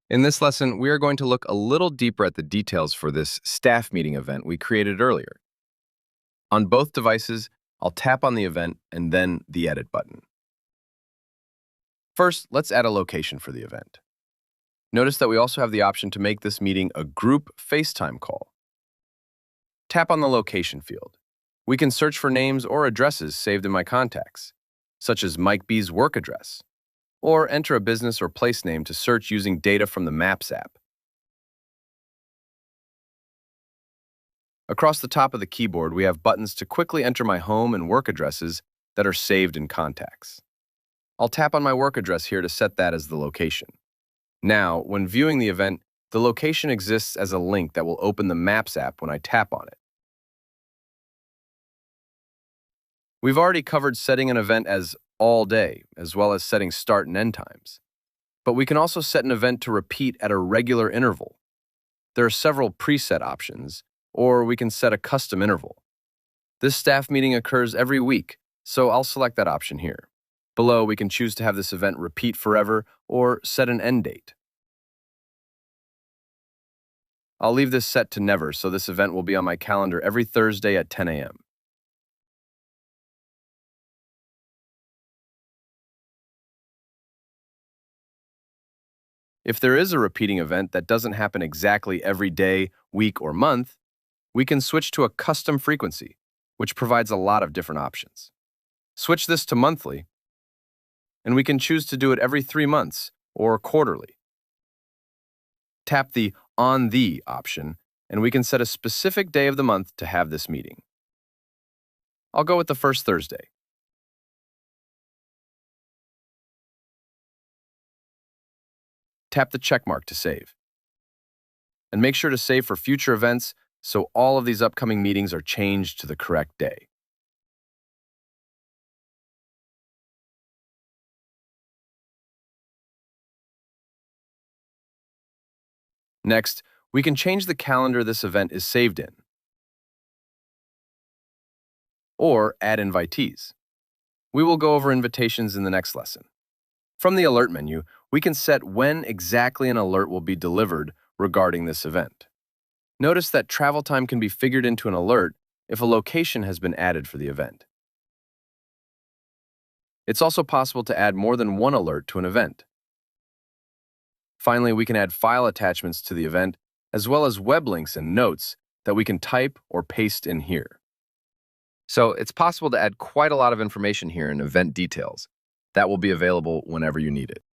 In this lesson, we are going to look a little deeper at the details for this staff meeting event we created earlier. On both devices, I'll tap on the event and then the Edit button. First, let's add a location for the event. Notice that we also have the option to make this meeting a group FaceTime call. Tap on the location field. We can search for names or addresses saved in my contacts, such as Mike B's work address, or enter a business or place name to search using data from the Maps app. Across the top of the keyboard, we have buttons to quickly enter my home and work addresses that are saved in contacts. I'll tap on my work address here to set that as the location. Now, when viewing the event, the location exists as a link that will open the Maps app when I tap on it. We've already covered setting an event as all day, as well as setting start and end times. But we can also set an event to repeat at a regular interval. There are several preset options, or we can set a custom interval. This staff meeting occurs every week, so I'll select that option here. Below, we can choose to have this event repeat forever or set an end date. I'll leave this set to never, so this event will be on my calendar every Thursday at 10 a.m. If there is a repeating event that doesn't happen exactly every day, week, or month, we can switch to a custom frequency, which provides a lot of different options. Switch this to monthly, and we can choose to do it every 3 months or quarterly. Tap the On The option, and we can set a specific day of the month to have this meeting. I'll go with the first Thursday. Tap the check mark to save. And make sure to save for future events so all of these upcoming meetings are changed to the correct day. Next, we can change the calendar this event is saved in, or add invitees. We will go over invitations in the next lesson. From the Alert menu, we can set when exactly an alert will be delivered regarding this event. Notice that travel time can be figured into an alert if a location has been added for the event. It's also possible to add more than one alert to an event. Finally, we can add file attachments to the event, as well as web links and notes that we can type or paste in here. So it's possible to add quite a lot of information here in event details. That will be available whenever you need it.